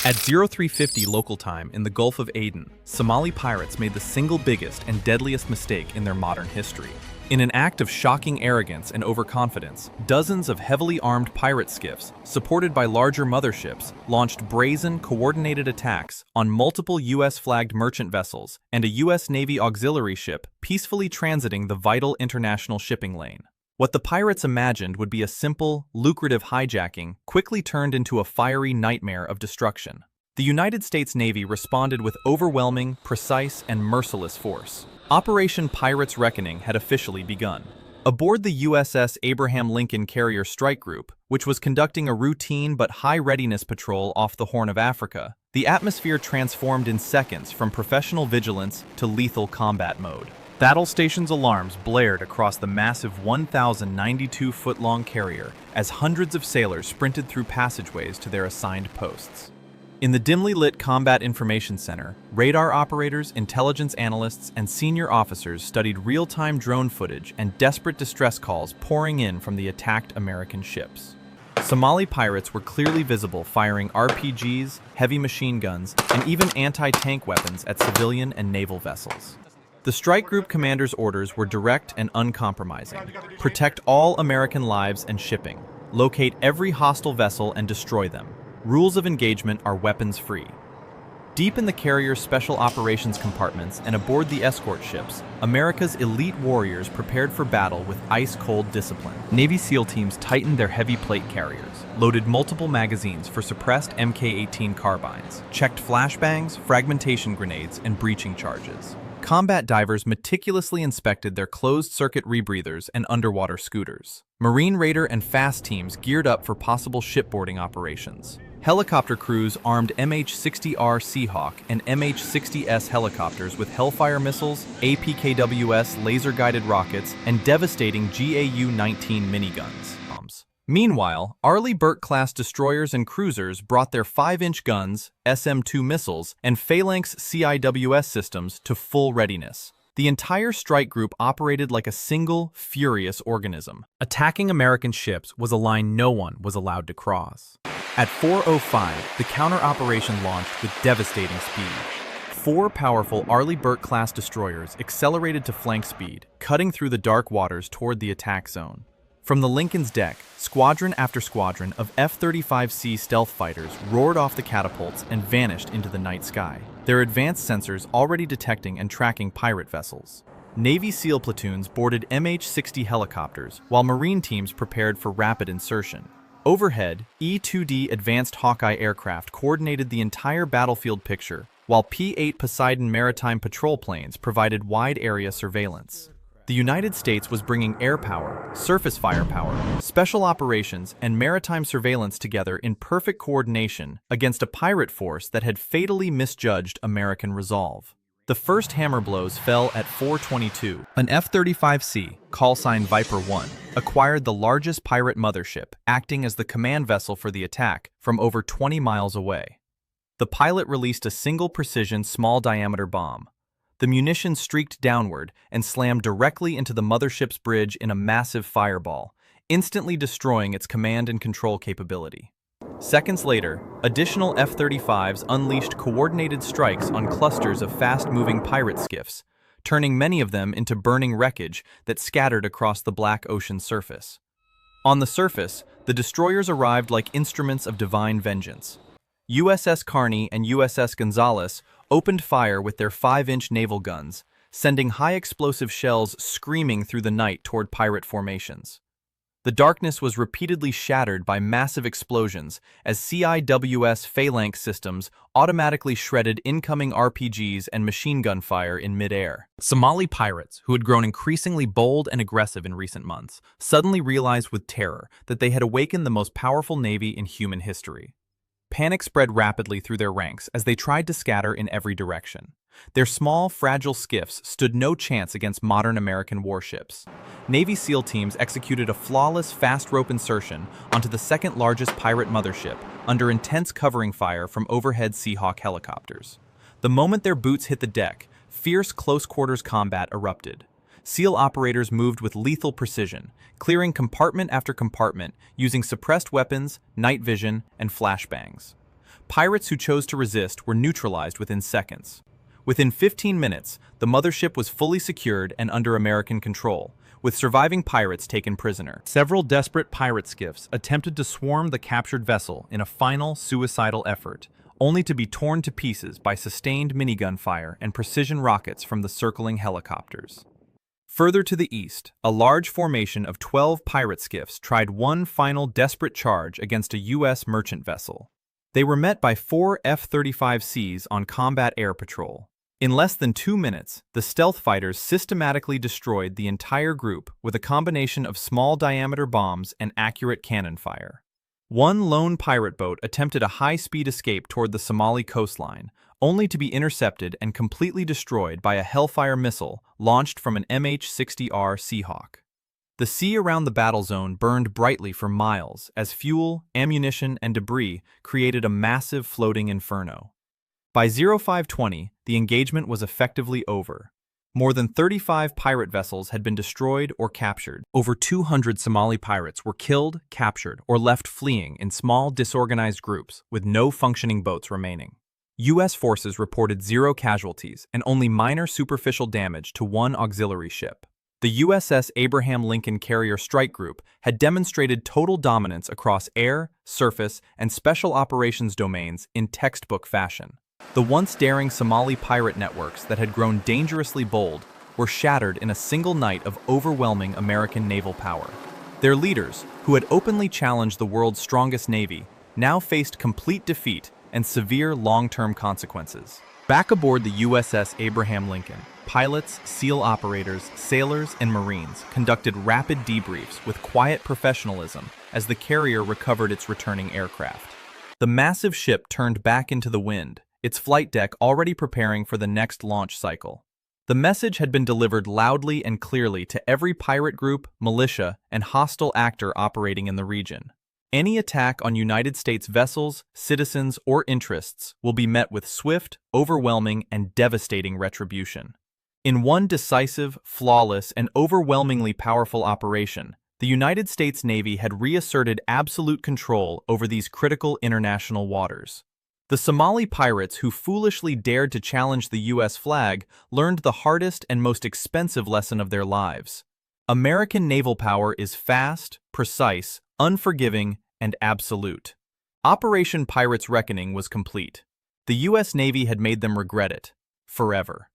At 0350 local time in the Gulf of Aden, Somali pirates made the single biggest and deadliest mistake in their modern history. In an act of shocking arrogance and overconfidence, dozens of heavily armed pirate skiffs, supported by larger motherships, launched brazen, coordinated attacks on multiple U.S.-flagged merchant vessels and a U.S. Navy auxiliary ship peacefully transiting the vital international shipping lane. What the pirates imagined would be a simple, lucrative hijacking quickly turned into a fiery nightmare of destruction. The United States Navy responded with overwhelming, precise, and merciless force. Operation Pirates Reckoning had officially begun. Aboard the USS Abraham Lincoln Carrier Strike Group, which was conducting a routine but high-readiness patrol off the Horn of Africa, the atmosphere transformed in seconds from professional vigilance to lethal combat mode. Battle station's alarms blared across the massive 1,092-foot-long carrier as hundreds of sailors sprinted through passageways to their assigned posts. In the dimly lit Combat Information Center, radar operators, intelligence analysts, and senior officers studied real-time drone footage and desperate distress calls pouring in from the attacked American ships. Somali pirates were clearly visible firing RPGs, heavy machine guns, and even anti-tank weapons at civilian and naval vessels. The strike group commander's orders were direct and uncompromising. Protect all American lives and shipping. Locate every hostile vessel and destroy them. Rules of engagement are weapons-free. Deep in the carrier's special operations compartments and aboard the escort ships, America's elite warriors prepared for battle with ice-cold discipline. Navy SEAL teams tightened their heavy plate carriers, loaded multiple magazines for suppressed Mk-18 carbines, checked flashbangs, fragmentation grenades, and breaching charges. Combat divers meticulously inspected their closed-circuit rebreathers and underwater scooters. Marine Raider and FAST teams geared up for possible shipboarding operations. Helicopter crews armed MH-60R Seahawk and MH-60S helicopters with Hellfire missiles, APKWS laser-guided rockets, and devastating GAU-19 miniguns. Meanwhile, Arleigh Burke-class destroyers and cruisers brought their 5-inch guns, SM-2 missiles, and Phalanx CIWS systems to full readiness. The entire strike group operated like a single, furious organism. Attacking American ships was a line no one was allowed to cross. At 4:05, the counter-operation launched with devastating speed. 4 powerful Arleigh Burke-class destroyers accelerated to flank speed, cutting through the dark waters toward the attack zone. From the Lincoln's deck, squadron after squadron of F-35C stealth fighters roared off the catapults and vanished into the night sky, their advanced sensors already detecting and tracking pirate vessels. Navy SEAL platoons boarded MH-60 helicopters, while Marine teams prepared for rapid insertion. Overhead, E-2D Advanced Hawkeye aircraft coordinated the entire battlefield picture, while P-8 Poseidon maritime patrol planes provided wide-area surveillance. The United States was bringing air power, surface firepower, special operations, and maritime surveillance together in perfect coordination against a pirate force that had fatally misjudged American resolve. The first hammer blows fell at 4:22. An F-35C, callsign Viper 1, acquired the largest pirate mothership, acting as the command vessel for the attack from over 20 miles away. The pilot released a single precision small-diameter bomb. The munition streaked downward and slammed directly into the mothership's bridge in a massive fireball, instantly destroying its command and control capability. Seconds later, additional F-35s unleashed coordinated strikes on clusters of fast-moving pirate skiffs, turning many of them into burning wreckage that scattered across the black ocean surface. On the surface, the destroyers arrived like instruments of divine vengeance. USS Carney and USS Gonzales opened fire with their 5-inch naval guns, sending high-explosive shells screaming through the night toward pirate formations. The darkness was repeatedly shattered by massive explosions as CIWS Phalanx systems automatically shredded incoming RPGs and machine gun fire in midair. Somali pirates, who had grown increasingly bold and aggressive in recent months, suddenly realized with terror that they had awakened the most powerful navy in human history. Panic spread rapidly through their ranks as they tried to scatter in every direction. Their small, fragile skiffs stood no chance against modern American warships. Navy SEAL teams executed a flawless fast rope insertion onto the second-largest pirate mothership under intense covering fire from overhead Seahawk helicopters. The moment their boots hit the deck, fierce close-quarters combat erupted. SEAL operators moved with lethal precision, clearing compartment after compartment using suppressed weapons, night vision, and flashbangs. Pirates who chose to resist were neutralized within seconds. Within 15 minutes, the mothership was fully secured and under American control, with surviving pirates taken prisoner. Several desperate pirate skiffs attempted to swarm the captured vessel in a final suicidal effort, only to be torn to pieces by sustained minigun fire and precision rockets from the circling helicopters. Further to the east, a large formation of 12 pirate skiffs tried one final desperate charge against a U.S. merchant vessel. They were met by 4 F-35Cs on combat air patrol. In less than 2 minutes, the stealth fighters systematically destroyed the entire group with a combination of small-diameter bombs and accurate cannon fire. One lone pirate boat attempted a high-speed escape toward the Somali coastline, only to be intercepted and completely destroyed by a Hellfire missile launched from an MH-60R Seahawk. The sea around the battle zone burned brightly for miles as fuel, ammunition, and debris created a massive floating inferno. By 0520, the engagement was effectively over. More than 35 pirate vessels had been destroyed or captured. Over 200 Somali pirates were killed, captured, or left fleeing in small, disorganized groups, with no functioning boats remaining. U.S. forces reported 0 casualties and only minor superficial damage to one auxiliary ship. The USS Abraham Lincoln Carrier Strike Group had demonstrated total dominance across air, surface, and special operations domains in textbook fashion. The once daring Somali pirate networks that had grown dangerously bold were shattered in a single night of overwhelming American naval power. Their leaders, who had openly challenged the world's strongest navy, now faced complete defeat and severe long-term consequences. Back aboard the USS Abraham Lincoln, pilots, SEAL operators, sailors, and Marines conducted rapid debriefs with quiet professionalism as the carrier recovered its returning aircraft. The massive ship turned back into the wind, its flight deck already preparing for the next launch cycle. The message had been delivered loudly and clearly to every pirate group, militia, and hostile actor operating in the region. Any attack on United States vessels, citizens, or interests will be met with swift, overwhelming, and devastating retribution. In one decisive, flawless, and overwhelmingly powerful operation, the United States Navy had reasserted absolute control over these critical international waters. The Somali pirates who foolishly dared to challenge the U.S. flag learned the hardest and most expensive lesson of their lives. American naval power is fast, precise, unforgiving, and absolute. Operation Pirate's Reckoning was complete. The U.S. Navy had made them regret it, forever.